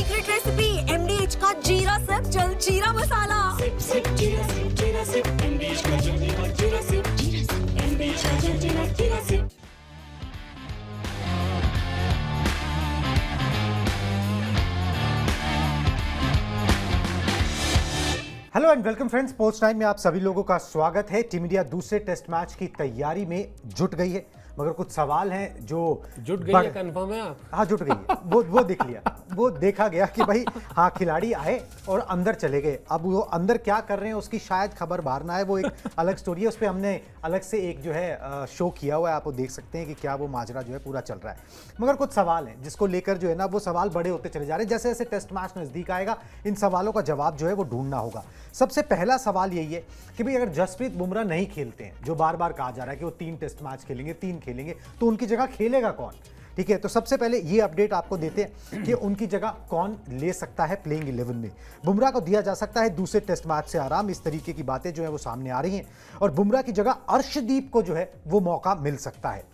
Secret recipe MDH का जीरा sip Jal Jeera masala. Sip sip Jeera sip MDH का जल जीरा सिप एमडीएच का Jal Jeera sip. Hello and welcome friends, post time में आप सभी लोगों का स्वागत है। टीम इंडिया दूसरे टेस्ट मैच की तैयारी में जुट गई है, मगर कुछ सवाल हैं जो जुट गई है। कंफर्म है आप? हाँ, जुट गई है। वो देख लिया, वो देखा गया कि भाई हाँ, खिलाड़ी आए और अंदर चले गए। अब वो अंदर क्या कर रहे हैं उसकी शायद खबर बाहर ना आए, वो एक अलग स्टोरी है। उस पर हमने अलग से एक जो है शो किया हुआ है, आप वो देख सकते हैं कि क्या वो माजरा जो है पूरा चल रहा है। मगर कुछ सवाल हैं जिसको लेकर जो है ना, वो सवाल बड़े होते चले जा रहे हैं। जैसे जैसे टेस्ट मैच नजदीक आएगा, इन सवालों का जवाब जो है वो ढूंढना होगा। सबसे पहला सवाल यही है कि भाई अगर जसप्रीत बुमराह नहीं खेलते हैं, जो बार बार कहा जा रहा है कि वो 3 टेस्ट मैच खेलेंगे, 3 खेलेंगे, तो उनकी जगह खेलेगा कौन? ठीक है, तो सबसे पहले ये अपडेट आपको देते हैं कि उनकी जगह कौन ले सकता है प्लेइंग 11 में। बुमराह को दिया जा सकता है दूसरे टेस्ट मैच से आराम, इस तरीके की बातें जो है वो सामने आ रही हैं। और बुमराह की जगह अर्शदीप को जो है वो मौका मिल सकता है।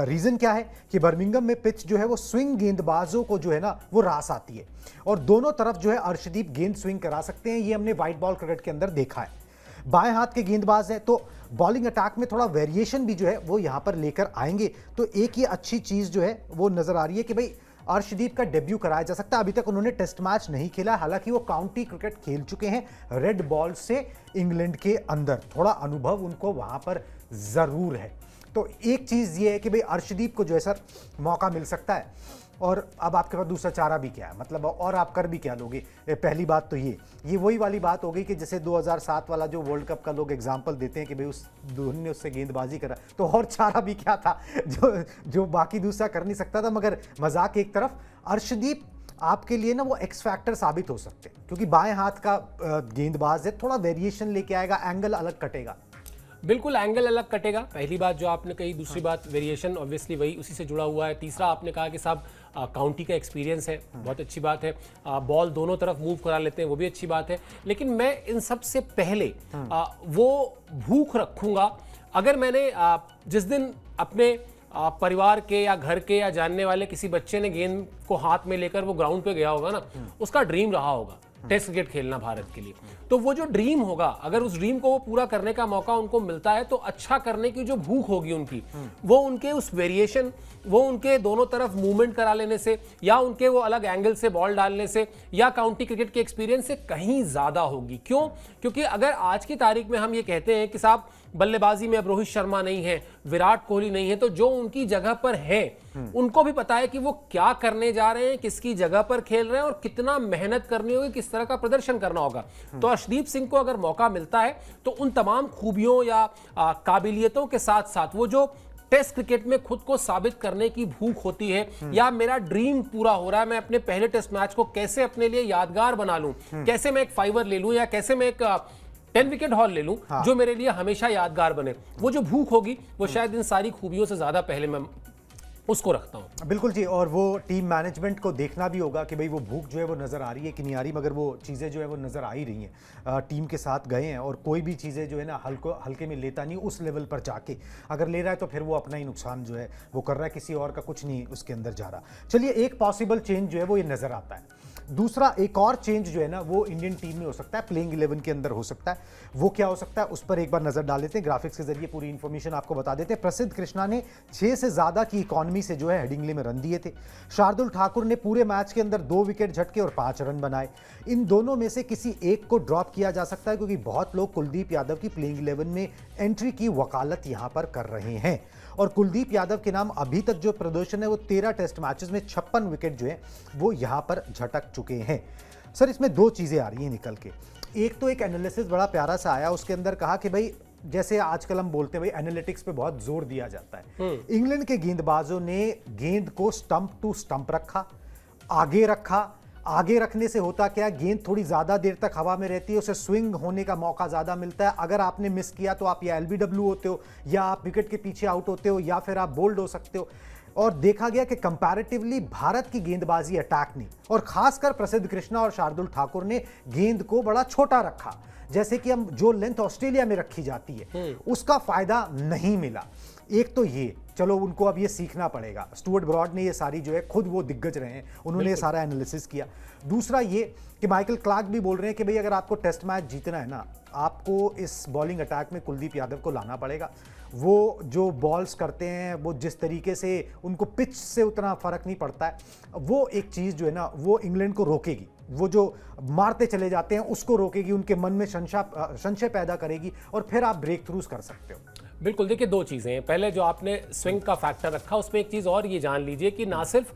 रीजन क्या है कि बर्मिंघम में पिच जो है वो स्विंग गेंदबाजों को जो है ना वो रास आती है, और दोनों तरफ जो है अर्शदीप गेंद स्विंग करा सकते हैं। ये हमने व्हाइट बॉल क्रिकेट के अंदर देखा है। बाएं हाथ के गेंदबाज हैं, तो बॉलिंग अटैक में थोड़ा वेरिएशन भी जो है वो यहां पर लेकर आएंगे। तो एक ये अच्छी चीज जो है वो नजर आ रही है कि भाई अर्शदीप का डेब्यू कराया जा सकता है। अभी तक उन्होंने टेस्ट मैच नहीं खेला, हालांकि वो काउंटी क्रिकेट खेल चुके हैं रेड बॉल से इंग्लैंड के अंदर। थोड़ा अनुभव उनको वहां पर जरूर है। तो एक चीज ये है कि भाई अर्शदीप को जो है सर मौका मिल सकता है। और अब आपके पास दूसरा चारा भी क्या है, मतलब और आप कर भी क्या लोगे? पहली बात तो ये वही वाली बात हो गई कि जैसे 2007 वाला जो वर्ल्ड कप का लोग एग्जांपल देते हैं कि भाई उस धोनी ने उससे गेंदबाजी करा, तो और चारा भी क्या था जो बाकी दूसरा कर नहीं सकता था। मगर मजाक एक तरफ, अर्शदीप आपके लिए ना वो एक्स फैक्टर साबित हो सकते हैं, क्योंकि बाएं हाथ का गेंदबाज है, थोड़ा वेरिएशन लेके आएगा, एंगल अलग कटेगा। बिल्कुल, एंगल अलग कटेगा। पहली बात जो आपने कही, दूसरी बात वेरिएशन ऑब्वियसली वही उसी से जुड़ा हुआ है। तीसरा आपने कहा कि साहब काउंटी का एक्सपीरियंस है, बहुत अच्छी बात है। बॉल दोनों तरफ मूव करा लेते हैं, वो भी अच्छी बात है। लेकिन मैं इन सब से पहले वो भूख रखूंगा। अगर मैंने जिस दिन अपने परिवार के या घर के या जानने वाले किसी बच्चे ने गेंद को हाथ में लेकर वो ग्राउंड पे गया होगा ना, उसका ड्रीम रहा होगा टेस्ट क्रिकेट खेलना भारत के लिए, तो वो जो ड्रीम होगा, अगर उस ड्रीम को वो पूरा करने का मौका उनको मिलता है, तो अच्छा करने की जो भूख होगी उनकी, वो उनके उस वेरिएशन, वो उनके दोनों तरफ मूवमेंट करा लेने से, या उनके वो अलग एंगल से बॉल डालने से, या काउंटी क्रिकेट के एक्सपीरियंस से कहीं ज्यादा होगी। क्यों? क्योंकि अगर आज की तारीख में हम ये कहते हैं कि साहब बल्लेबाजी में अब रोहित शर्मा नहीं है, विराट कोहली नहीं है, तो जो उनकी जगह पर है उनको भी पता है कि वो क्या करने जा रहे हैं, किसकी जगह पर खेल रहे हैं और कितना मेहनत करनी होगी, किस तरह का प्रदर्शन करना होगा। तो अर्शदीप सिंह को अगर मौका मिलता है तो उन तमाम खूबियों या काबिलियतों के साथ साथ वो जो टेस्ट क्रिकेट में खुद को साबित करने की भूख होती है, या मेरा ड्रीम पूरा हो रहा है, मैं अपने पहले टेस्ट मैच को कैसे अपने लिए यादगार बना लूं, कैसे मैं एक 5 ले लूं, या कैसे मैं एक 10 विकेट हॉल ले लूं, जो मेरे लिए हमेशा यादगार बने, वो जो भूख होगी वो शायद इन सारी खूबियों से ज्यादा पहले मैं उसको रखता हूं। बिल्कुल जी, और वो टीम मैनेजमेंट को देखना भी होगा कि भाई वो भूख जो है वो नज़र आ रही है कि नहीं आ रही, मगर वो चीज़ें जो है वो नज़र आ ही रही हैं। टीम के साथ गए हैं और कोई भी चीज़ें जो है ना हल्के में लेता नहीं, उस लेवल पर जाके अगर ले रहा है तो फिर वो अपना ही नुकसान जो है वो कर रहा है, किसी और का कुछ नहीं उसके अंदर जा रहा। चलिए, एक पॉसिबल चेंज जो है वो ये नज़र आता है। दूसरा एक और चेंज जो है ना वो इंडियन टीम में हो सकता है, प्लेइंग 11 के अंदर हो सकता है। वो क्या हो सकता है उस पर एक बार नजर डाल लेते हैं, ग्राफिक्स के जरिए पूरी इंफॉर्मेशन आपको बता देते हैं। प्रसिद्ध कृष्णा ने 6 से ज्यादा की इकॉनमी से जो है हेडिंगली में रन दिए थे। शार्दुल ठाकुर ने पूरे मैच के अंदर 2 विकेट झटके और 5 रन बनाए। इन दोनों में से किसी एक को ड्रॉप किया जा सकता है, क्योंकि बहुत लोग कुलदीप यादव की प्लेइंग 11 में एंट्री की वकालत यहां पर कर रहे हैं। और कुलदीप यादव के नाम अभी तक जो प्रदर्शन है वो 13 टेस्ट मैचेस में 56 विकेट जो है वो यहां पर झटक चुके हैं। सर, इसमें 2 चीजें आ रही हैं निकल के। एक तो एक एनालिसिस बड़ा प्यारा सा आया, उसके अंदर कहा कि भाई जैसे आजकल हम बोलते हैं भाई एनालिटिक्स पे बहुत जोर दिया जाता है। इंग्लैंड के गेंदबाजों ने गेंद को स्टंप टू स्टंप रखा, आगे रखा। आगे रखने से होता क्या, गेंद थोड़ी ज्यादा देर तक हवा में रहती है, उसे स्विंग होने का मौका ज्यादा मिलता है। अगर आपने मिस किया तो आप या एलबीडब्ल्यू होते हो, या आप विकेट के पीछे आउट होते हो, या फिर आप बोल्ड हो सकते हो। और देखा गया कि कंपैरेटिवली भारत की गेंदबाजी अटैक नहीं, और खासकर प्रसिद्ध कृष्णा और शार्दुल ठाकुर ने गेंद को बड़ा छोटा रखा, जैसे कि हम जो लेंथ ऑस्ट्रेलिया में रखी जाती है उसका फायदा नहीं मिला। एक तो ये चलो उनको अब ये सीखना पड़ेगा। स्टुअर्ट ब्रॉड ने ये सारी जो है, खुद वो दिग्गज रहे हैं, उन्होंने ये सारा एनालिसिस किया। दूसरा ये कि माइकल क्लार्क भी बोल रहे हैं कि भाई अगर आपको टेस्ट मैच जीतना है ना, आपको इस बॉलिंग अटैक में कुलदीप यादव को लाना पड़ेगा। वो जो बॉल्स करते हैं, वो जिस तरीके से उनको पिच से उतना फर्क नहीं पड़ता है, वो एक चीज़ जो है ना वो इंग्लैंड को रोकेगी। वो जो मारते चले जाते हैं उसको रोकेगी, उनके मन में संशय पैदा करेगी और फिर आप ब्रेक थ्रूज कर सकते हो। बिल्कुल, देखिए दो चीज़ें हैं। पहले जो आपने स्विंग का फैक्टर रखा, उसमें एक चीज़ और ये जान लीजिए कि ना सिर्फ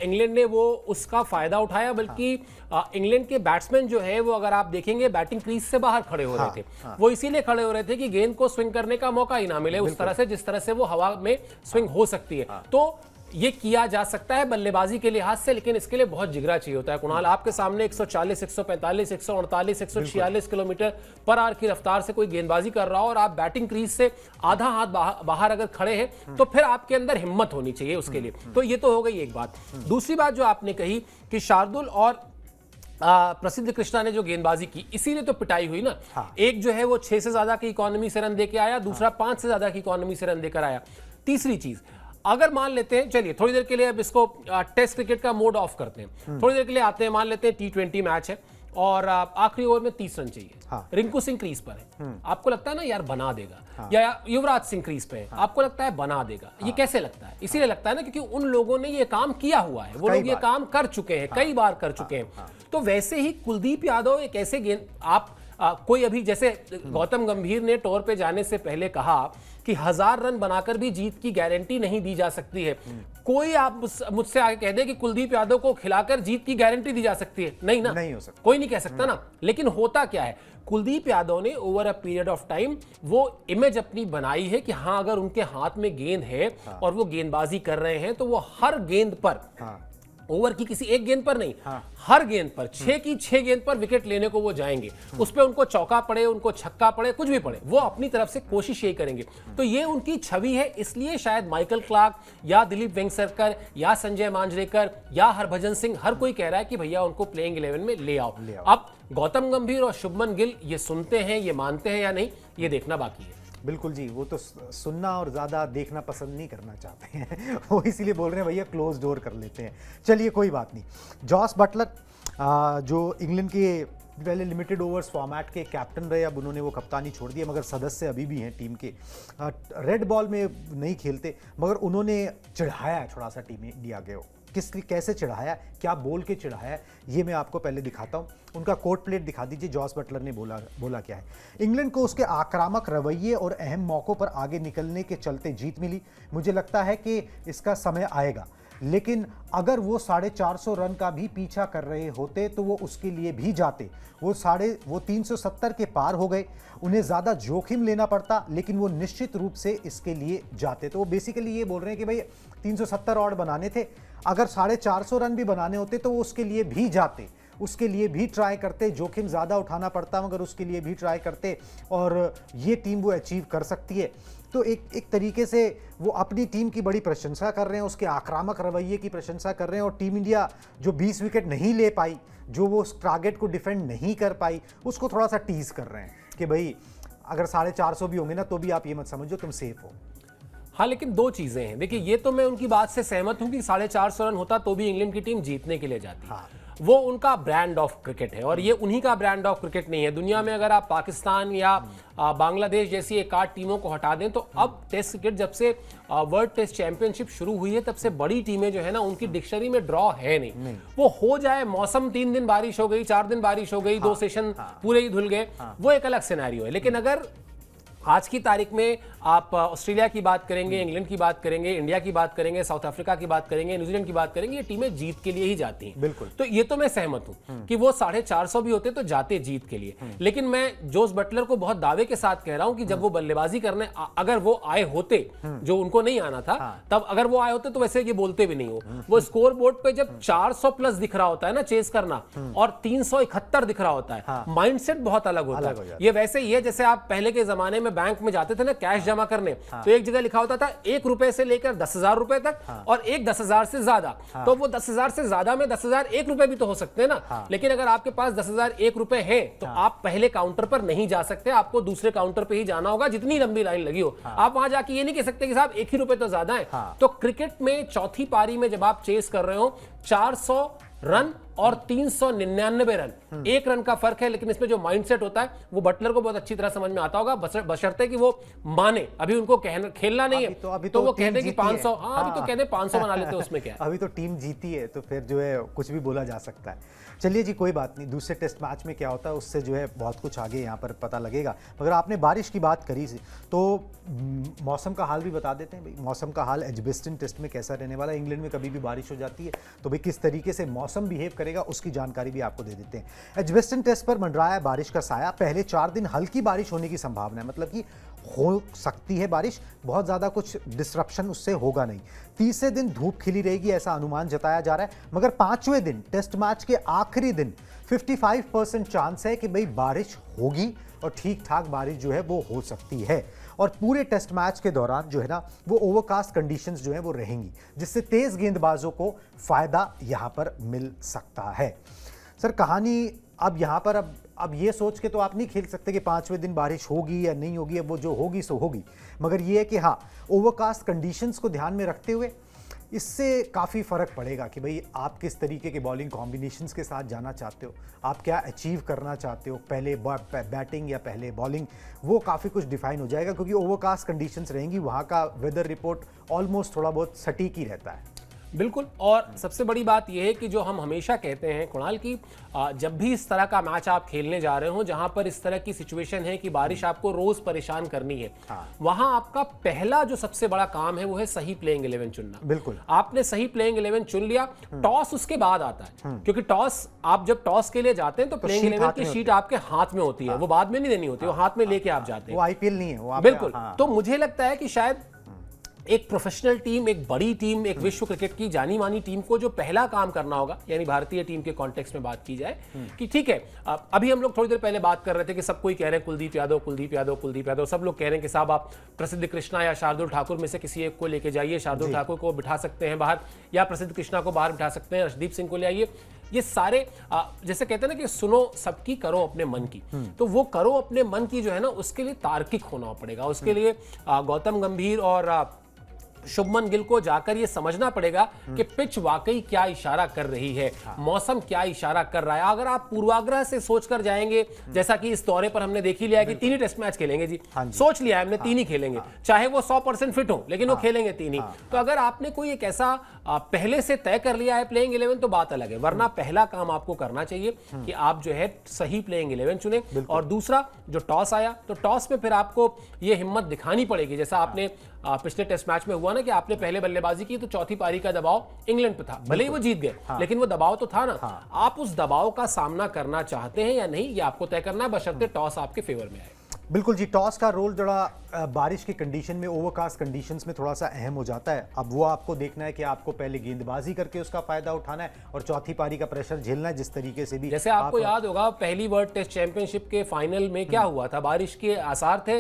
इंग्लैंड ने वो उसका फ़ायदा उठाया, बल्कि इंग्लैंड के बैट्समैन जो है वो, अगर आप देखेंगे, बैटिंग क्रीज से बाहर खड़े हो रहे थे। वो इसीलिए खड़े हो रहे थे कि गेंद को स्विंग करने का मौका ही ना मिले उस तरह से जिस तरह से वो हवा में स्विंग हो सकती है। तो ये किया जा सकता है बल्लेबाजी के लिहाज से, लेकिन इसके लिए बहुत जिगरा चाहिए होता है। कुणाल, आपके सामने 140, 145, 148, 146 किलोमीटर पर आवर की रफ्तार से कोई गेंदबाजी कर रहा हो और आप बैटिंग क्रीज से आधा हाथ बाहर अगर खड़े हैं तो फिर आपके अंदर हिम्मत होनी चाहिए उसके लिए। तो ये तो हो गई एक बात। दूसरी बात जो आपने कही कि शार्दुल और प्रसिद्ध कृष्णा ने जो गेंदबाजी की, इसीलिए तो पिटाई हुई ना। एक जो है वो 6 से ज्यादा की इकोनॉमी से रन देके आया, दूसरा 5 से ज्यादा की इकोनॉमी से रन देकर आया। तीसरी चीज, अगर मान लेते हैं, चलिए थोड़ी देर के लिए अब इसको टेस्ट क्रिकेट का मोड ऑफ करते हैं, थोड़ी देर के लिए आते हैं, मान लेते हैं T20 मैच है और आखिरी ओवर में 30 रन चाहिए। रिंकू सिंह क्रीज पर है, आपको लगता है ना यार बना देगा, या युवराज सिंह क्रीज पे है, आपको लगता है बना देगा। ये कैसे लगता है? इसीलिए लगता है ना क्योंकि उन लोगों ने ये काम किया हुआ है, वो लोग ये काम कर चुके हैं, कई बार कर चुके हैं। तो वैसे ही कुलदीप यादव एक ऐसे गेंद, आप कोई अभी जैसे गौतम गंभीर ने टूर पे जाने से पहले कहा कि 1000 रन बनाकर भी जीत की गारंटी नहीं दी जा सकती है। कोई आप मुझसे आगे कह दे कि कुलदीप यादव को खिलाकर जीत की गारंटी दी जा सकती है, नहीं ना, नहीं हो सकता, कोई नहीं कह सकता ना। लेकिन होता क्या है, कुलदीप यादव ने over a period of time वो इमेज अपनी बनाई है कि हाँ, अगर उनके हाथ में गेंद है और वो गेंदबाजी कर रहे हैं तो वो हर गेंद पर, ओवर की किसी एक गेंद पर नहीं, हर गेंद पर, 6 की 6 गेंद पर विकेट लेने को वो जाएंगे। उस पे उनको चौका पड़े, उनको छक्का पड़े, कुछ भी पड़े, वो अपनी तरफ से कोशिश यही करेंगे। तो ये उनकी छवि है, इसलिए शायद माइकल क्लार्क या दिलीप वेंगसरकर या संजय मांजरेकर या हरभजन सिंह, हर कोई कह रहा है कि भैया उनको प्लेइंग 11 में ले आओ। अब गौतम गंभीर और शुभमन गिल ये सुनते हैं, ये मानते हैं या नहीं, ये देखना बाकी है। बिल्कुल जी, वो तो सुनना और ज़्यादा देखना पसंद नहीं करना चाहते हैं वो इसीलिए बोल रहे हैं भैया क्लोज डोर कर लेते हैं। चलिए कोई बात नहीं। जॉस बटलर जो इंग्लैंड के पहले लिमिटेड ओवर्स फॉर्मेट के कैप्टन रहे, अब उन्होंने वो कप्तानी छोड़ दी, मगर सदस्य अभी भी हैं टीम के। रेड बॉल में नहीं खेलते, मगर उन्होंने चिढ़ाया है थोड़ा सा टीम इंडिया के। कैसे चिढ़ाया, क्या बोल के चिढ़ाया, ये मैं आपको पहले दिखाता हूँ। उनका कोट प्लेट दिखा दीजिए। जॉस बटलर ने बोला क्या है। इंग्लैंड को उसके आक्रामक रवैये और अहम मौक़ों पर आगे निकलने के चलते जीत मिली। मुझे लगता है कि इसका समय आएगा, लेकिन अगर वो 450 रन का भी पीछा कर रहे होते तो वो उसके लिए भी जाते। वो 370 के पार हो गए, उन्हें ज़्यादा जोखिम लेना पड़ता, लेकिन वो निश्चित रूप से इसके लिए जाते। तो वो बेसिकली ये बोल रहे हैं कि भाई 370 और बनाने थे, अगर 450 रन भी बनाने होते तो वो उसके लिए भी जाते, उसके लिए भी ट्राई करते। जोखिम ज़्यादा उठाना पड़ता मगर उसके लिए भी ट्राई करते, और ये टीम वो अचीव कर सकती है। तो एक तरीके से वो अपनी टीम की बड़ी प्रशंसा कर रहे हैं, उसके आक्रामक रवैये की प्रशंसा कर रहे हैं। और टीम इंडिया जो 20 विकेट नहीं ले पाई, जो वो उस टारगेट को डिफेंड नहीं कर पाई, उसको थोड़ा सा टीज कर रहे हैं कि भाई अगर 450 भी होंगे ना तो भी आप ये मत समझो तुम सेफ हो। हाँ, लेकिन दो चीजें हैं। देखिए, ये तो मैं उनकी बात से सहमत हूं कि 450 रन होता तो भी इंग्लैंड की टीम जीतने के लिए जाती। हाँ। वो उनका ब्रांड ऑफ क्रिकेट है और ये उन्हीं का ब्रांड ऑफ क्रिकेट नहीं है। दुनिया में अगर आप पाकिस्तान या बांग्लादेश जैसी एक आध टीमों को हटा दें तो अब टेस्ट क्रिकेट जब से वर्ल्ड टेस्ट चैंपियनशिप शुरू हुई है तब से बड़ी टीमें जो है ना उनकी डिक्शनरी में ड्रॉ है नहीं। वो हो जाए, मौसम 3 दिन बारिश हो गई, 4 दिन बारिश हो गई, 2 सेशन पूरे ही धुल गए, वो एक अलग सिनेरियो है। लेकिन अगर आज की तारीख में आप ऑस्ट्रेलिया की बात करेंगे, इंग्लैंड की बात करेंगे, इंडिया की बात करेंगे, साउथ अफ्रीका की बात करेंगे, न्यूजीलैंड की बात करेंगे, ये टीमें जीत के लिए ही जाती हैं। बिल्कुल। तो ये तो मैं सहमत हूं कि वो 450 भी होते तो जाते जीत के लिए। लेकिन मैं जोस बटलर को बहुत दावे के साथ कह रहा हूं कि जब वो बल्लेबाजी करने अगर वो आए होते, जो उनको नहीं आना था, तब अगर वो आए होते तो वैसे ये बोलते भी नहीं हो। वो स्कोर बोर्ड पे जब 400 प्लस दिख रहा होता है ना चेस करना, और 371 दिख रहा होता है, माइंडसेट बहुत अलग होता है। ये वैसे ही है जैसे आप पहले के जमाने में बैंक में जाते थे ना कैश जमा करने, तो एक जगह लिखा होता था 1 रुपए से लेकर 10,000 रुपए तक और एक 10,000 से ज्यादा। तो वो 10,000 से ज्यादा में 10,000 1 रुपए भी तो हो सकते हैं ना। लेकिन अगर आपके पास 10,000 1 रुपए है तो आप पहले काउंटर पर नहीं जा सकते, आपको दूसरे काउंटर पे ही जाना होगा, जितनी लंबी लाइन लगी हो। आप वहां जाके ये नहीं कह सकते कि साहब 1 ही रुपए तो ज्यादा है। तो क्रिकेट में चौथी पारी में जब आप चेस कर रहे हो 400 रन और 399 रन, 1 रन का फर्क है, लेकिन इसमें जो माइंडसेट होता है वो बटलर को बहुत अच्छी तरह समझ में आता होगा, बशर्ते कि वो माने। अभी उनको खेलना नहीं है तो वो कहते हैं कि 500, अभी तो कहते हैं 500 बना लेते हैं, उसमें क्या है। अभी तो टीम जीती है तो फिर जो है कुछ भी बोला जा सकता है। चलिए जी, कोई बात नहीं, दूसरे टेस्ट मैच में क्या होता है उससे जो है बहुत कुछ आगे यहाँ पर पता लगेगा। मगर आपने बारिश की बात करी थी तो मौसम का हाल भी बता देते हैं भाई। मौसम का हाल एजबेस्टन टेस्ट में कैसा रहने वाला है, इंग्लैंड में कभी भी बारिश हो जाती है तो भाई किस तरीके से मौसम बिहेव करेगा उसकी जानकारी भी आपको दे देते हैं। एजबेस्टन टेस्ट पर मंडराया है बारिश का साया। पहले 4 दिन हल्की बारिश होने की संभावना है, मतलब कि हो सकती है बारिश, बहुत ज़्यादा कुछ डिस्ट्रप्शन उससे होगा नहीं। तीसरे दिन धूप खिली रहेगी ऐसा अनुमान जताया जा रहा है। मगर 5वें दिन टेस्ट मैच के आखिरी दिन 55% चांस है कि भाई बारिश होगी और ठीक ठाक बारिश जो है वो हो सकती है। और पूरे टेस्ट मैच के दौरान जो है ना वो ओवरकास्ट कंडीशंस जो है वो रहेंगी, जिससे तेज गेंदबाजों को फायदा यहां पर मिल सकता है। सर कहानी अब यहाँ पर अब ये सोच के तो आप नहीं खेल सकते कि 5वें दिन बारिश होगी या नहीं होगी, अब वो जो होगी सो होगी। मगर ये है कि हाँ, ओवरकास्ट कंडीशंस को ध्यान में रखते हुए इससे काफ़ी फ़र्क पड़ेगा कि भाई आप किस तरीके के बॉलिंग कॉम्बिनेशंस के साथ जाना चाहते हो, आप क्या अचीव करना चाहते हो, पहले बैटिंग या पहले बॉलिंग, वो काफ़ी कुछ डिफाइन हो जाएगा क्योंकि ओवरकास्ट कंडीशंस रहेंगी। वहाँ का वेदर रिपोर्ट ऑलमोस्ट थोड़ा बहुत सटीक ही रहता है। बिल्कुल। और सबसे बड़ी बात यह है कि जो हम हमेशा कहते हैं कुणाल की, जब भी इस तरह का मैच आप खेलने जा रहे हो जहां पर इस तरह की सिचुएशन है कि बारिश आपको रोज परेशान करनी है, वहां आपका पहला जो सबसे बड़ा काम है वो है सही प्लेइंग 11 चुनना। बिल्कुल, आपने सही प्लेइंग 11 चुन लिया, टॉस उसके बाद आता है, क्योंकि टॉस आप जब टॉस के लिए जाते हैं तो प्लेइंग 11 की शीट आपके हाथ में होती है, वो बाद में नहीं देनी होती, वो हाथ में लेके आप जाते हैं। वो आईपीएल नहीं है वो। बिल्कुल। तो मुझे लगता है कि शायद एक प्रोफेशनल टीम, एक बड़ी टीम, एक विश्व क्रिकेट की जानी मानी टीम को जो पहला काम करना होगा, यानी भारतीय टीम के कॉन्टेक्स्ट में बात की जाए कि ठीक है, अभी हम लोग थोड़ी देर पहले बात कर रहे थे कि सब कोई कह रहे हैं कुलदीप यादव, कुलदीप यादव, कुलदीप यादव, सब लोग कह रहे हैं कि साहब आप प्रसिद्ध कृष्णा या शार्दुल ठाकुर में से किसी एक को लेके जाइए, शार्दुल ठाकुर को बिठा सकते हैं बाहर या प्रसिद्ध कृष्णा को बाहर बिठा सकते हैं, अर्शदीप सिंह को ले आइए। ये सारे जैसे कहते हैं ना कि सुनो सबकी करो अपने मन की, तो वो करो अपने मन की जो है ना उसके लिए तार्किक होना पड़ेगा। उसके लिए गौतम गंभीर और शुभमन गिल को जाकर ये समझना पड़ेगा कि पिच वाकई क्या इशारा कर रही है, मौसम क्या इशारा कर रहा है। अगर आप पूर्वाग्रह से सोचकर जाएंगे, जैसा कि इस दौरे पर हमने देख ही लिया है कि 3 ही टेस्ट मैच खेलेंगे जी, सोच लिया है हमने 3 ही खेलेंगे, चाहे वो 100% फिट हो, लेकिन वो खेलेंगे 3 ही। तो अगर आपने कोई एक ऐसा पहले से तय कर लिया है प्लेइंग 11 तो बात अलग है, वरना पहला काम आपको करना चाहिए कि आप जो है सही प्लेइंग 11 चुने। और दूसरा जो टॉस आया तो टॉस में फिर आपको ये हिम्मत दिखानी पड़ेगी, जैसा आपने पिछले टेस्ट मैच में हुआ ना कि आपने पहले बल्लेबाजी की तो चौथी पारी का दबाव इंग्लैंड पे था, भले ही वो जीत गए, लेकिन वो दबाव तो था ना। आप उस दबाव का सामना करना चाहते हैं या नहीं, ये आपको तय करना है, बशर्ते टॉस आपके फेवर में आए। बिल्कुल जी, टॉस का रोल थोड़ा बारिश की कंडीशन में, ओवरकास्ट कंडीशंस में थोड़ा सा अहम हो जाता है। अब वो आपको देखना है कि आपको पहले गेंदबाजी करके उसका फायदा उठाना है और चौथी पारी का प्रेशर झेलना है, जिस तरीके से भी। जैसे आपको याद होगा पहली वर्ल्ड टेस्ट चैंपियनशिप के फाइनल में क्या हुआ था, बारिश के आसार थे,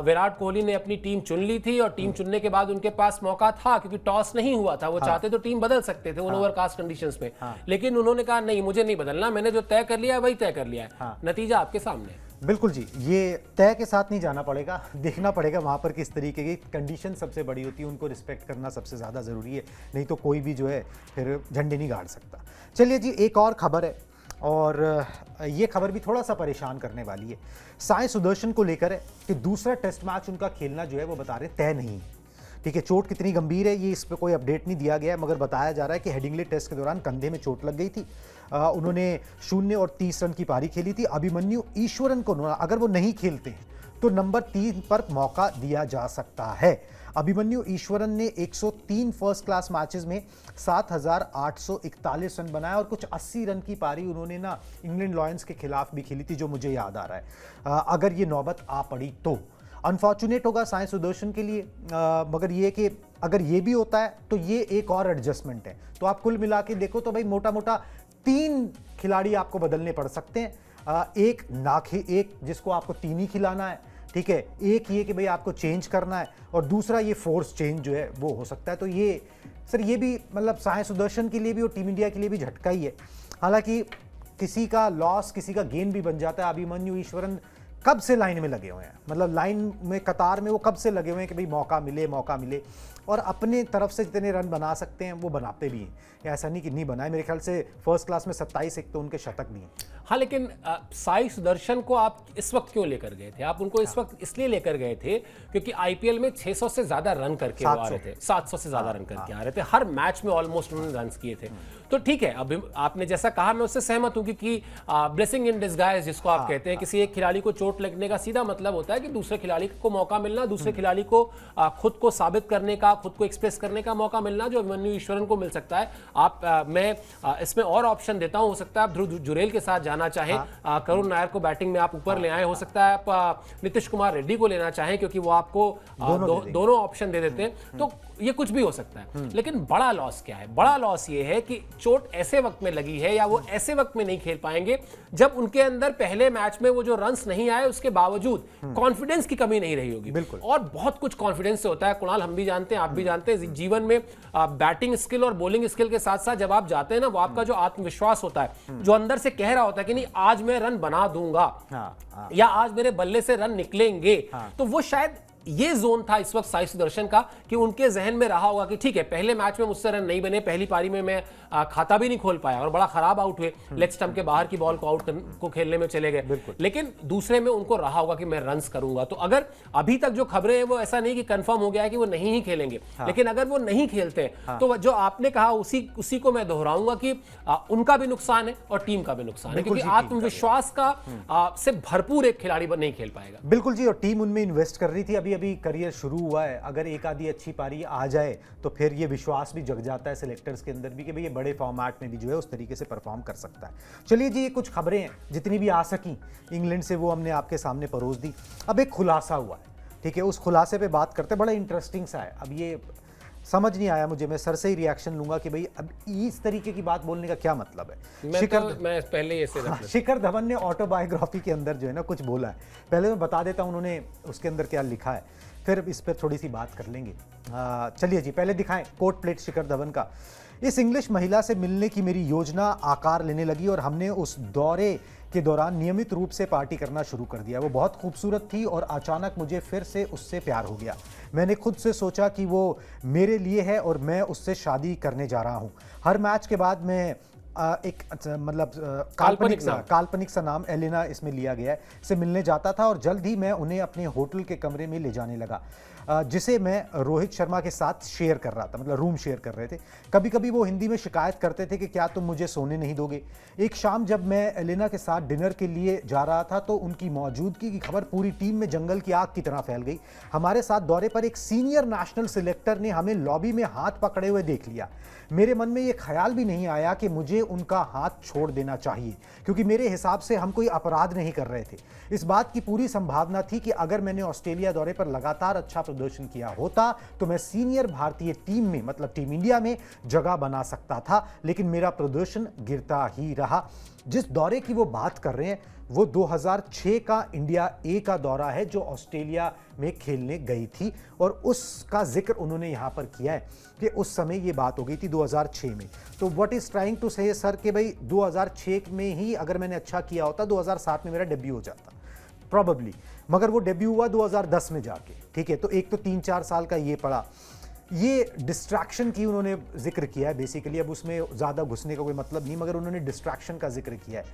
विराट कोहली ने अपनी टीम चुन ली थी और टीम चुनने के बाद उनके पास मौका था, क्योंकि टॉस नहीं हुआ था, वो चाहते तो टीम बदल सकते थे उन ओवरकास्ट कंडीशंस में, लेकिन उन्होंने कहा नहीं, मुझे नहीं बदलना, मैंने जो तय कर लिया है वही तय कर लिया है। नतीजा आपके सामने। बिल्कुल जी, ये तय के साथ नहीं जाना पड़ेगा, देखना पड़ेगा वहाँ पर किस तरीके की कंडीशन सबसे बड़ी होती है, उनको रिस्पेक्ट करना सबसे ज़्यादा ज़रूरी है, नहीं तो कोई भी जो है फिर झंडे नहीं गाड़ सकता। चलिए जी, एक और खबर है और ये खबर भी थोड़ा सा परेशान करने वाली है। साई सुदर्शन को लेकर है कि दूसरा टेस्ट मैच उनका खेलना जो है वो बता रहे तय नहीं है। ठीक है, चोट कितनी गंभीर है ये इस पर कोई अपडेट नहीं दिया गया है, मगर बताया जा रहा है कि हेडिंगले टेस्ट के दौरान कंधे में चोट लग गई थी। उन्होंने 0 और 30 रन की पारी खेली थी। अभिमन्यु ईश्वरन को अगर वो नहीं खेलते हैं तो नंबर 3 पर मौका दिया जा सकता है। अभिमन्यु ईश्वरन ने 103 फर्स्ट क्लास मैचेस में 7,841 रन बनाया और कुछ 80 रन की पारी उन्होंने ना इंग्लैंड लॉयंस के खिलाफ भी खेली थी, जो मुझे याद आ रहा है। अगर ये नौबत आ पड़ी तो अनफॉर्चुनेट होगा साई सुदर्शन के लिए, मगर ये कि अगर ये भी होता है तो ये एक और एडजस्टमेंट है। तो आप कुल मिला के देखो तो भाई मोटा मोटा 3 खिलाड़ी आपको बदलने पड़ सकते हैं। एक जिसको आपको 3 ही खिलाना है, ठीक है, एक ये कि भाई आपको चेंज करना है और दूसरा ये फोर्स चेंज जो है वो हो सकता है। तो ये सर ये भी मतलब साई सुदर्शन के लिए भी और टीम इंडिया के लिए भी झटका ही है। हालांकि किसी का लॉस किसी का गेन भी बन जाता है। अभिमन्यु ईश्वरन कब से लाइन में लगे हुए हैं, मतलब लाइन में कतार में वो कब से लगे हुए हैं कि भाई मौका मिले और अपने तरफ से जितने रन बना सकते हैं वो बनाते भी हैं। ऐसा नहीं कि नहीं बनाए, मेरे ख्याल से फर्स्ट क्लास में 27 एक तो उनके शतक भी हैं। हाँ, लेकिन साई सुदर्शन को आप इस वक्त क्यों लेकर गए थे? आप उनको इस वक्त इसलिए लेकर गए थे क्योंकि आईपीएल में 600 से ज्यादा रन करके वो आ रहे थे, 700 से ज्यादा रन करके आ रहे थे, हर मैच में ऑलमोस्ट उन्होंने रन किए थे। तो ठीक है, अब आपने जैसा कहा मैं उससे सहमत हूं क्योंकि ब्लेसिंग इन डिस्गाइज जिसको आप कहते हैं, किसी एक खिलाड़ी को चोट लगने का सीधा मतलब होता है कि दूसरे खिलाड़ी को मौका मिलना, दूसरे खिलाड़ी को खुद को साबित करने का, खुद को एक्सप्रेस करने का मौका मिलना, जो अभिमन्यु ईश्वरन को मिल सकता है। मैं इसमें और ऑप्शन देता हूं, हो सकता है आप ध्रुव जुरेल के साथ जाना चाहें, करुण नायर को बैटिंग में आप ऊपर ले आए, हो सकता है आप नीतीश कुमार रेड्डी को लेना चाहें क्योंकि वो आपको दोनों ऑप्शन दे देते हैं। तो ये कुछ भी हो सकता है, लेकिन बड़ा लॉस क्या है? बड़ा लॉस ये है कि चोट ऐसे वक्त में लगी है या वो ऐसे वक्त में नहीं खेल पाएंगे जब उनके अंदर पहले मैच में वो जो रन्स नहीं आए उसके बावजूद कॉन्फिडेंस की कमी नहीं रही होगी। बिल्कुल। और बहुत कुछ कॉन्फिडेंस से होता है कुणाल, हम भी जानते हैं, आप भी जानते हैं, जीवन में बैटिंग स्किल और बॉलिंग स्किल के साथ साथ जब आप जाते हैं ना, वो आपका जो आत्मविश्वास होता है, जो अंदर से कह रहा होता है कि नहीं आज मैं रन बना दूंगा या आज मेरे बल्ले से रन निकलेंगे, तो वो शायद ये जोन था इस वक्त साई सुदर्शन का कि उनके जहन में रहा होगा कि ठीक है, पहले मैच में मुझसे रन नहीं बने, पहली पारी में मैं खाता भी नहीं खोल पाया और बड़ा खराब आउट हुए, लेग स्टंप के बाहर की बॉल को आउट को खेलने में चले गए, लेकिन दूसरे में उनको रहा होगा कि मैं रन्स करूंगा। तो अगर अभी तक जो खबरें हैं वो ऐसा नहीं कि कंफर्म हो गया है कि वो नहीं ही खेलेंगे, लेकिन अगर वो नहीं खेलते तो जो आपने कहा उसी को मैं दोहराऊंगा कि उनका भी नुकसान है और टीम का भी नुकसान है, क्योंकि आत्मविश्वास का से भरपूर एक खिलाड़ी नहीं खेल पाएगा। बिल्कुल जी, और टीम उनमें इन्वेस्ट कर रही थी, अभी करियर शुरू हुआ है, अगर एक आधी अच्छी पारी आ जाए तो फिर ये विश्वास भी जग जाता है सिलेक्टर्स के अंदर भी कि भाई ये बड़े फॉर्मेट में भी जो है उस तरीके से परफॉर्म कर सकता है। चलिए जी, ये कुछ खबरें हैं जितनी भी आ सकी इंग्लैंड से वो हमने आपके सामने परोस दी। अब एक खुलासा हुआ है, ठीक है, उस खुलासे पे बात करते हैं, बड़ा इंटरेस्टिंग सा है। अब ये समझ नहीं आया मुझे, मैं सर से ही रिएक्शन लूंगा कि भाई अब इस तरीके की बात बोलने का क्या मतलब है। मैं पहले ऐसे शिखर धवन ने ऑटोबायोग्राफी के अंदर जो है ना कुछ बोला है, पहले मैं बता देता हूं उन्होंने उसके अंदर क्या लिखा है, फिर इस पर थोड़ी सी बात कर लेंगे। चलिए जी, पहले दिखाएं कोट प्लेट शिखर धवन का। इस इंग्लिश महिला से मिलने की मेरी योजना आकार लेने लगी और हमने उस दौरे के दौरान नियमित रूप से पार्टी करना शुरू कर दिया। वो बहुत खूबसूरत थी और अचानक मुझे फिर से उससे प्यार हो गया। मैंने खुद से सोचा कि वो मेरे लिए है और मैं उससे शादी करने जा रहा हूँ। हर मैच के बाद मैं एक मतलब काल्पनिक सा नाम एलिना इसमें लिया गया है से मिलने जाता था और जल्द ही मैं उन्हें अपने होटल के कमरे में ले जाने लगा, जिसे मैं रोहित शर्मा के साथ शेयर कर रहा था, मतलब रूम शेयर कर रहे थे। कभी कभी वो हिंदी में शिकायत करते थे कि क्या तुम मुझे सोने नहीं दोगे। एक शाम जब मैं एलिना के साथ डिनर के लिए जा रहा था तो उनकी मौजूदगी की खबर पूरी टीम में जंगल की आग की तरह फैल गई। हमारे साथ दौरे पर एक सीनियर नेशनल सिलेक्टर ने हमें लॉबी में हाथ पकड़े हुए देख लिया। मेरे मन में ये ख्याल भी नहीं आया कि मुझे उनका हाथ छोड़ देना चाहिए, क्योंकि मेरे हिसाब से हम कोई अपराध नहीं कर रहे थे। इस बात की पूरी संभावना थी कि अगर मैंने ऑस्ट्रेलिया दौरे पर लगातार अच्छा प्रदर्शन किया होता तो मैं सीनियर भारतीय टीम में, मतलब टीम इंडिया में जगह बना सकता था, लेकिन मेरा प्रदर्शन गिरता ही रहा। जिस दौरे की वो बात कर रहे हैं वो 2006 का इंडिया ए का दौरा है जो ऑस्ट्रेलिया में खेलने गई थी, और उसका जिक्र उन्होंने यहाँ पर किया है कि उस समय ये बात हो गई थी 2006 में। तो व्हाट इज ट्राइंग टू से सर कि भाई 2006 में ही अगर मैंने अच्छा किया होता 2007 में मेरा डेब्यू हो जाता प्रॉबेबली, मगर वो डेब्यू हुआ 2010 में जाके, ठीक है। तो एक तो 3-4 साल का ये पड़ा, ये डिस्ट्रैक्शन की उन्होंने जिक्र किया है बेसिकली। अब उसमें ज़्यादा घुसने का कोई मतलब नहीं, मगर उन्होंने डिस्ट्रैक्शन का जिक्र किया है।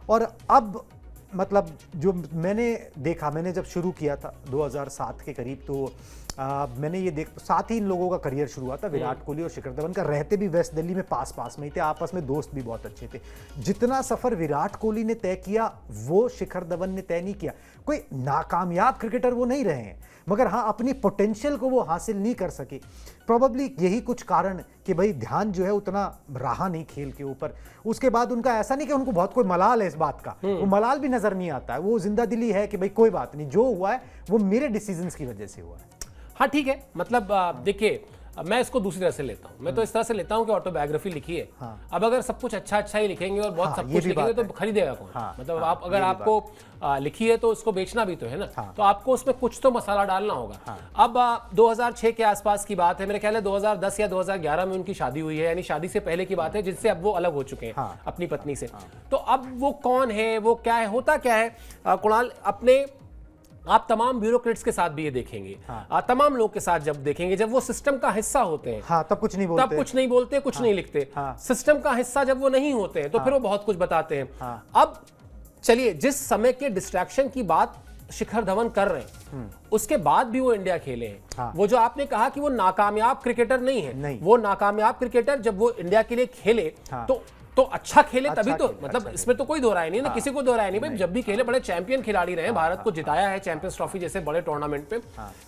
और अब मतलब जो मैंने देखा, मैंने जब शुरू किया था 2007 के करीब, तो मैंने ये साथ ही इन लोगों का करियर शुरू हुआ था, विराट कोहली और शिखर धवन का। रहते भी वेस्ट दिल्ली में पास में ही थे, आपस में दोस्त भी बहुत अच्छे थे। जितना सफ़र विराट कोहली ने तय किया वो शिखर धवन ने तय नहीं किया। कोई नाकामयाब क्रिकेटर वो नहीं रहे हैं, मगर हाँ अपनी पोटेंशियल को वो हासिल नहीं कर सके। प्रोबेबली यही कुछ कारण कि भाई ध्यान जो है उतना रहा नहीं खेल के ऊपर। उसके बाद उनका ऐसा नहीं कि उनको बहुत कोई मलाल है इस बात का, वो मलाल भी नजर नहीं आता है। वो जिंदा दिली है कि भाई कोई बात नहीं, जो हुआ है वो मेरे डिसीजंस की वजह से हुआ है। हाँ ठीक है, मतलब देखिए मैं इसको दूसरी तरह से लेता हूँ। मैं तो इस तरह से लेता हूँ कि ऑटोबायोग्राफी लिखी है, अब अगर सब कुछ अच्छा ही लिखेंगे और बहुत सब कुछ लिखेंगे तो खरीदेगा कौन? मतलब आप अगर आपको लिखी है तो उसको बेचना भी तो है ना, तो आपको उसमें कुछ तो मसाला डालना होगा। अब 2006 के आसपास की बात है, मेरे ख्याल है 2010 या 2011 में उनकी शादी हुई है, यानी शादी से पहले की बात है, जिससे अब वो अलग हो चुके हैं अपनी पत्नी से। तो अब वो कौन है, वो क्या है, होता क्या है कुणाल, अपने आप तमाम ब्यूरोक्रेट्स के साथ भी ये देखेंगे, तमाम लोग के साथ जब देखेंगे, जब वो सिस्टम का हिस्सा होते हैं तब कुछ नहीं बोलते, कुछ नहीं लिखते। सिस्टम का हिस्सा जब वो नहीं होते हैं तो फिर वो बहुत कुछ बताते हैं। अब चलिए, जिस समय के डिस्ट्रैक्शन की बात शिखर धवन कर रहे हैं, उसके बाद भी वो इंडिया खेले हैं। वो जो आपने कहा कि वो नाकामयाब क्रिकेटर नहीं है, वो नाकामयाब क्रिकेटर जब वो इंडिया के लिए खेले तो अच्छा खेले तभी तो, मतलब इसमें तो कोई दो राय नहीं ना, किसी को दो राय नहीं भाई। जब भी खेले बड़े चैंपियन खिलाड़ी रहे, भारत को जिताया है चैंपियंस ट्रॉफी जैसे बड़े टूर्नामेंट पे।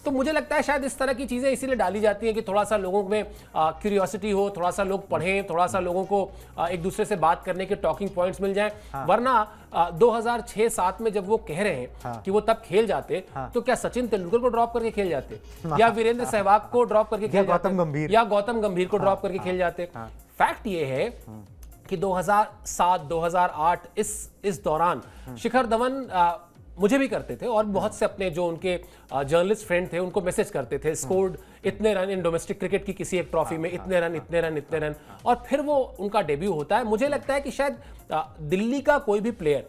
तो मुझे लगता है शायद इस तरह की चीजें इसीलिए डाली जाती हैं कि थोड़ा सा लोगों में क्यूरियोसिटी हो, थोड़ा सा लोग पढ़ें, थोड़ा सा लोगों को एक दूसरे से बात करने के टॉकिंग पॉइंट्स मिल जाए। वरना 2006-7 में जब वो कह रहे हैं कि वो तब खेल जाते, तो क्या सचिन तेंदुलकर को ड्रॉप करके खेल जाते, या वीरेंद्र सहवाग को ड्रॉप करके खेल जाते, या गौतम गंभीर को ड्रॉप करके खेल जाते? फैक्ट ये है कि 2007-2008 इस दौरान शिखर धवन मुझे भी करते थे और बहुत से अपने जो उनके जर्नलिस्ट फ्रेंड थे उनको मैसेज करते थे, स्कोर्ड इतने रन इन डोमेस्टिक क्रिकेट की किसी एक ट्रॉफी में, इतने रन, और फिर वो उनका डेब्यू होता है। मुझे लगता है कि शायद दिल्ली का कोई भी प्लेयर,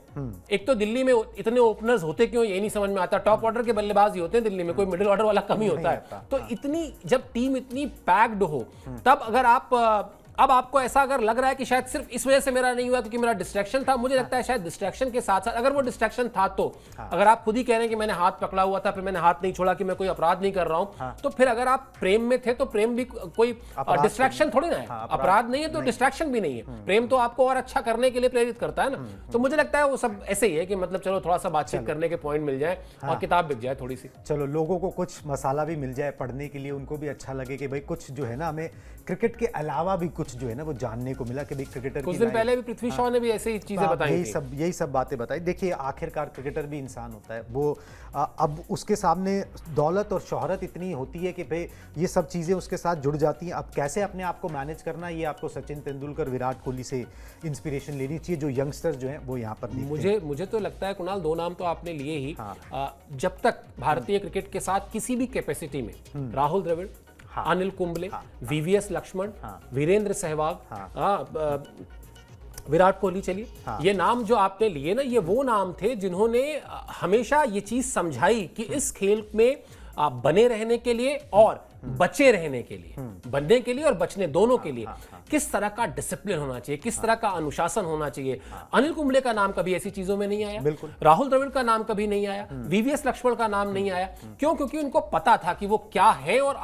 एक तो दिल्ली में इतने ओपनर्स होते क्यों ये नहीं समझ में आता, टॉप ऑर्डर के बल्लेबाज ही होते हैं दिल्ली में, कोई मिडिल ऑर्डर वाला कम ही होता है। तो इतनी जब टीम इतनी पैक्ड हो, तब अगर आप अब आपको ऐसा अगर लग रहा है कि शायद सिर्फ इस वजह से मेरा नहीं हुआ क्योंकि मेरा डिस्ट्रैक्शन था, मुझे लगता है शायद डिस्ट्रैक्शन के साथ साथ अगर वो डिस्ट्रैक्शन था तो अगर आप खुद ही कह रहे हैं कि मैंने हाथ पकड़ा हुआ था, फिर मैंने हाथ नहीं छोड़ा कि मैं कोई अपराध नहीं कर रहा हूं, तो फिर अगर आप प्रेम में थे तो प्रेम भी कोई डिस्ट्रैक्शन थोड़ी ना है, अपराध नहीं है तो डिस्ट्रैक्शन भी नहीं है। प्रेम तो आपको और अच्छा करने के लिए प्रेरित करता है ना। तो मुझे लगता है वो सब ऐसे ही है कि मतलब चलो थोड़ा सा बातचीत करने के पॉइंट मिल जाए और किताब बिक जाए थोड़ी सी, चलो लोगों को कुछ मसाला भी मिल जाए पढ़ने के लिए, उनको भी अच्छा लगे कि भाई कुछ जो है ना हमें क्रिकेट के अलावा भी कुछ जो है ना वो जानने को मिला कि भाई क्रिकेटर कुछ दिन पहले भी पृथ्वी शॉ ने भी ऐसे ही चीजें बताई, यही सब बातें बताई। देखिए आखिरकार क्रिकेटर भी इंसान होता है, वो अब उसके सामने दौलत और शोहरत इतनी होती है कि भाई ये सब चीज़ें उसके साथ जुड़ जाती हैं। अब कैसे अपने आप को मैनेज करना, ये आपको सचिन तेंदुलकर, विराट कोहली से इंस्पिरेशन लेनी चाहिए, जो यंगस्टर्स जो हैं वो यहाँ पर मुझे तो लगता है कुणाल, दो नाम तो आपने लिए ही। जब तक भारतीय क्रिकेट के साथ किसी भी कैपेसिटी में राहुल द्रविड़, अनिल कुंबले, वीवीएस लक्ष्मण, वीरेंद्र सहवाग, विराट कोहली, चलिए ये नाम जो आपने लिए ना, ये वो नाम थे जिन्होंने हमेशा ये चीज समझाई कि इस खेल में बने रहने के लिए और बचे रहने के लिए, बनने के लिए और बचने दोनों के लिए किस तरह का डिसिप्लिन होना चाहिए, किस तरह का अनुशासन होना चाहिए। अनिल कुंबले का नाम कभी ऐसी चीजों में नहीं आया, राहुल द्रविड़ का नाम कभी नहीं आया, वीवीएस लक्ष्मण का नाम नहीं आया। क्यों? क्योंकि उनको पता था कि वो क्या है, और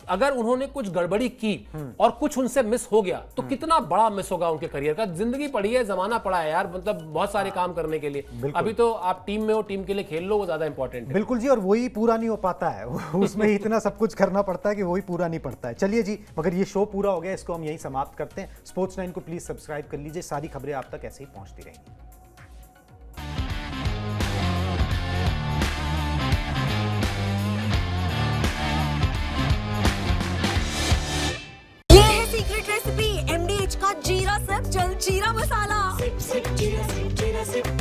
अगर उन्होंने कुछ गड़बड़ी की और कुछ उनसे मिस हो गया तो कितना बड़ा मिस होगा उनके करियर का। जिंदगी पड़ी है, जमाना पड़ा है यार, मतलब बहुत सारे काम करने के लिए। अभी तो आप टीम में हो, टीम के लिए खेल लो, वो ज्यादा इंपॉर्टेंट है। बिल्कुल जी, और वही पूरा नहीं हो पाता है, उसमें इतना सब कुछ करना पड़ता है कि वही पूरा नहीं पड़ता है। चलिए जी, मगर ये शो पूरा हो गया, इसको हम यहीं समाप्त करते हैं। स्पोर्ट्स 9 को प्लीज सब्सक्राइब कर लीजिए, सारी खबरें आप तक ऐसे ही पहुंचती रहेंगी। ये है सीक्रेट रेसिपी MDH का जीरा सिर्फ जलजीरा मसाला। Sip, sip, jeera, sip,